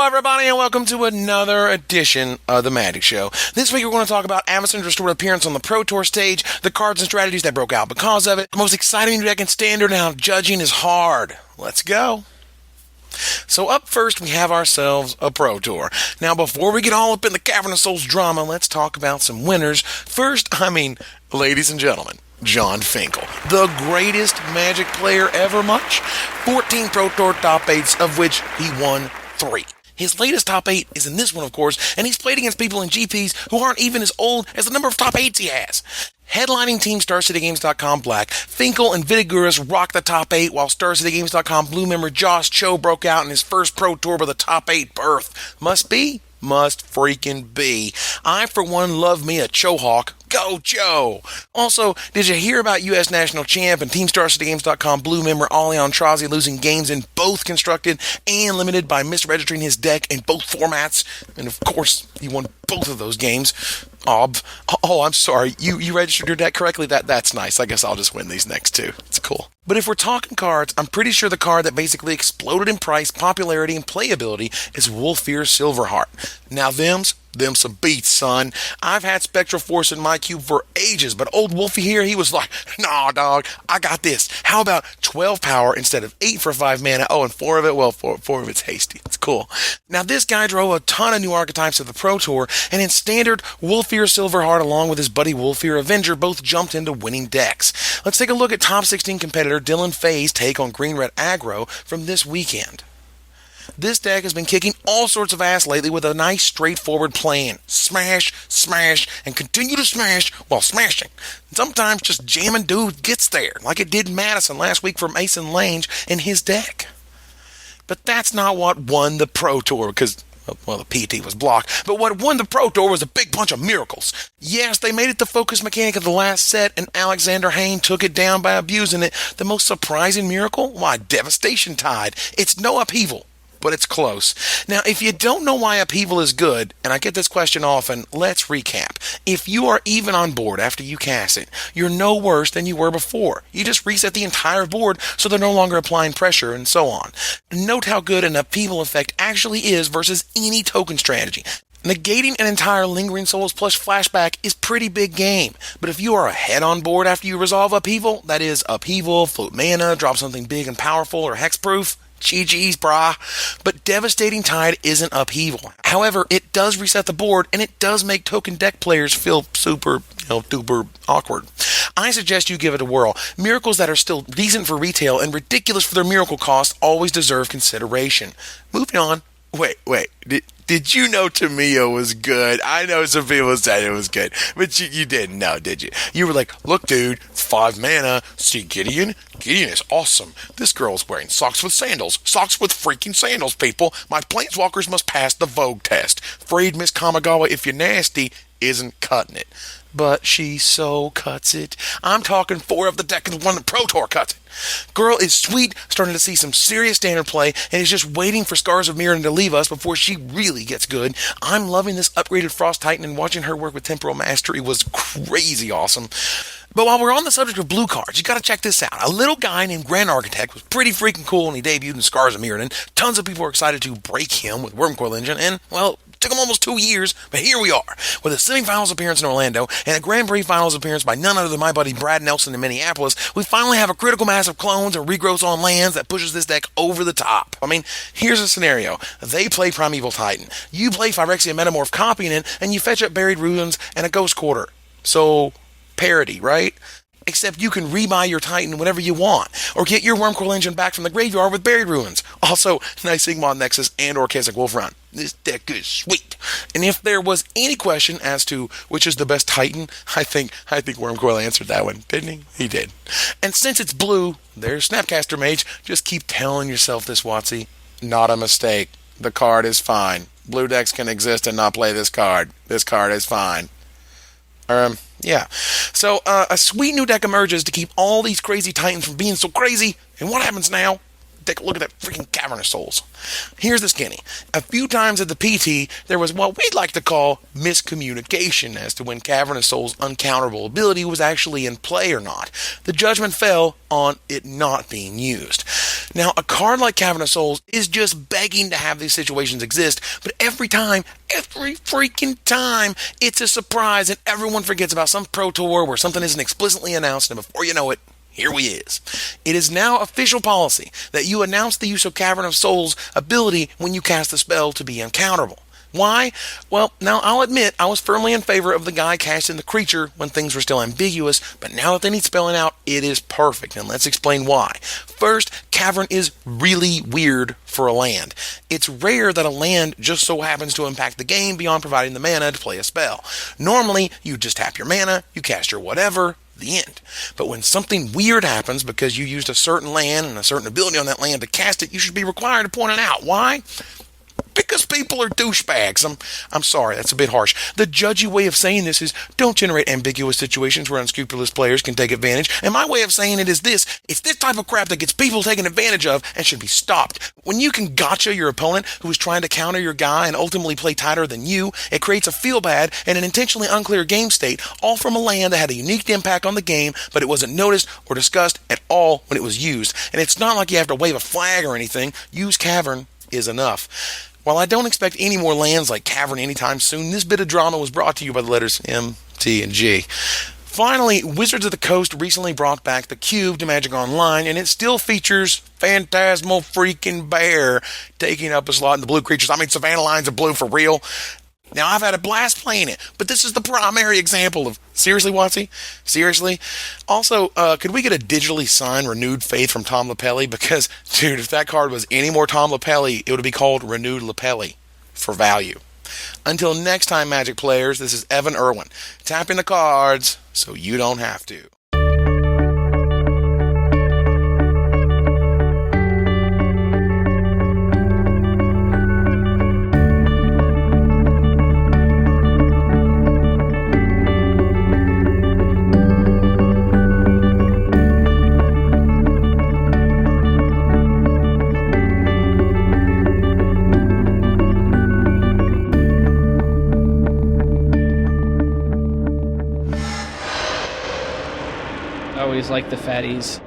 everybody, and welcome to another edition of the Magic Show. This week we're going to talk about Avacyn Restored appearance on the Pro Tour stage, the cards and strategies that broke out because of it, the most exciting new deck in Standard, and how judging is hard. Let's go. So up first, we have ourselves a Pro Tour. Now, before we get all up in the Cavern of Souls drama, let's talk about some winners. First, ladies and gentlemen, John Finkel, the greatest Magic player ever much. 14 Pro Tour top 8s, of which he won 3. His latest top 8 is in this one, of course, and he's played against people in GPs who aren't even as old as the number of top 8s he has. Headlining Team StarCityGames.com Black, Finkel and Vitiguras rocked the top 8, while StarCityGames.com Blue member Josh Cho broke out in his first Pro Tour with a top 8 berth. Must freaking be. I, for one, love me a Chohawk. Go, Joe! Also, did you hear about U.S. National Champ and Team StarCityGames.com Blue member Ollie Antrazi losing games in both constructed and limited by misregistering his deck in both formats? And of course, he won both of those games. Oh, I'm sorry. You registered your deck correctly? That's nice. I guess I'll just win these next two. It's cool. But if we're talking cards, I'm pretty sure the card that basically exploded in price, popularity, and playability is Wolfear Silverheart. Now, them's some beats, son. I've had Spectral Force in my cube for ages, but old Wolfie here, he was like, nah, dog, I got this. How about 12 power instead of 8 for 5 mana? Oh, and 4 of it? Well, 4 of it's hasty. It's cool. Now, this guy drove a ton of new archetypes to the Pro Tour, and in Standard, Wolfear Silverheart, along with his buddy Wolfear Avenger, both jumped into winning decks. Let's take a look at top 16 competitor Dylan Fay's take on Green-Red Aggro from this weekend. This deck has been kicking all sorts of ass lately with a nice straightforward plan. Smash, smash, and continue to smash while smashing. Sometimes just jamming dude gets there, like it did Madison last week for Mason Lange in his deck. But that's not what won the Pro Tour, because, well, the PT was blocked, but what won the Pro Tour was a big bunch of miracles. Yes, they made it the focus mechanic of the last set, and Alexander Hayne took it down by abusing it. The most surprising miracle? Why, Devastation Tide. It's no upheaval, but it's close. Now, if you don't know why upheaval is good, and I get this question often, let's recap. If you are even on board after you cast it, you're no worse than you were before. You just reset the entire board so they're no longer applying pressure and so on. Note how good an upheaval effect actually is versus any token strategy. Negating an entire Lingering Souls plus Flashback is pretty big game, but if you are ahead on board after you resolve upheaval, that is upheaval, float mana, drop something big and powerful, or hexproof, GG's, brah. But Devastating Tide isn't upheaval. However, it does reset the board, and it does make token deck players feel super, duper awkward. I suggest you give it a whirl. Miracles that are still decent for retail and ridiculous for their miracle cost always deserve consideration. Moving on. Wait. Did you know Tamiya was good? I know some people said it was good, but you didn't know, did you? You were like, look, dude, it's 5 mana. See Gideon? Gideon is awesome. This girl's wearing socks with sandals. Socks with freaking sandals, people. My planeswalkers must pass the Vogue test. Afraid Miss Kamigawa, if you're nasty, isn't cutting it. But she so cuts it. I'm talking 4 of the deck and 1 Pro Tour cuts it. Girl is sweet, starting to see some serious Standard play, and is just waiting for Scars of Mirrodin to leave us before she really gets good. I'm loving this upgraded Frost Titan, and watching her work with Temporal Mastery was crazy awesome. But while we're on the subject of blue cards, you gotta check this out. A little guy named Grand Architect was pretty freaking cool when he debuted in Scars of Mirrodin. Tons of people were excited to break him with Wormcoil Engine, and, well, took him almost 2 years, but here we are, with a semifinals appearance in Orlando and a Grand Prix finals appearance by none other than my buddy Brad Nelson in Minneapolis. We finally have a critical mass of clones and regrowths on lands that pushes this deck over the top. I mean, here's a scenario. They play Primeval Titan. You play Phyrexia Metamorph copying it, and you fetch up Buried Ruins and a Ghost Quarter. So, parody, right? Except you can rebuy your Titan whenever you want, or get your Wormcoil Engine back from the graveyard with Buried Ruins. Also, nice Sigmund Nexus and or Keswick Wolf Run. This deck is sweet. And if there was any question as to which is the best Titan, I think Wormcoil answered that one, didn't he? He did. And since it's blue, there's Snapcaster Mage. Just keep telling yourself this, Watsy. Not a mistake. The card is fine. Blue decks can exist and not play this card. This card is fine. Yeah. So, a sweet new deck emerges to keep all these crazy Titans from being so crazy. And what happens now? take a look at that freaking Cavern of Souls. Here's the skinny. A few times at the PT, there was what we'd like to call miscommunication as to when Cavern of Souls' uncounterable ability was actually in play or not. The judgment fell on it not being used. Now, a card like Cavern of Souls is just begging to have these situations exist, but every freaking time, it's a surprise and everyone forgets about some Pro Tour where something isn't explicitly announced, and before you know it, here we is. It is now official policy that you announce the use of Cavern of Souls ability when you cast the spell to be uncounterable. Why? Well, now I'll admit I was firmly in favor of the guy casting the creature when things were still ambiguous, but now that they need spelling out, it is perfect, and let's explain why. First, Cavern is really weird for a land. It's rare that a land just so happens to impact the game beyond providing the mana to play a spell. Normally, you just tap your mana, you cast your whatever, the end. But when something weird happens because you used a certain land and a certain ability on that land to cast it, you should be required to point it out. Why? Because people are douchebags. I'm sorry, that's a bit harsh. The judgy way of saying this is don't generate ambiguous situations where unscrupulous players can take advantage. And my way of saying it is this: it's this type of crap that gets people taken advantage of and should be stopped. When you can gotcha your opponent who is trying to counter your guy and ultimately play tighter than you, it creates a feel bad and an intentionally unclear game state, all from a land that had a unique impact on the game, but it wasn't noticed or discussed at all when it was used. And it's not like you have to wave a flag or anything. Use Cavern is enough. While I don't expect any more lands like Cavern anytime soon, this bit of drama was brought to you by the letters M, T, and G. Finally, Wizards of the Coast recently brought back the Cube to Magic Online, and it still features Phantasmal freaking Bear taking up a slot in the blue creatures. I mean, Savannah Lines are blue for real. Now, I've had a blast playing it, but this is the primary example of, seriously, Watsy? Seriously? Also, could we get a digitally signed Renewed Faith from Tom Lapelli? Because, dude, if that card was any more Tom Lapelli, it would be called Renewed Lapelli for value. Until next time, Magic players, this is Evan Irwin, tapping the cards so you don't have to. Always like the fatties.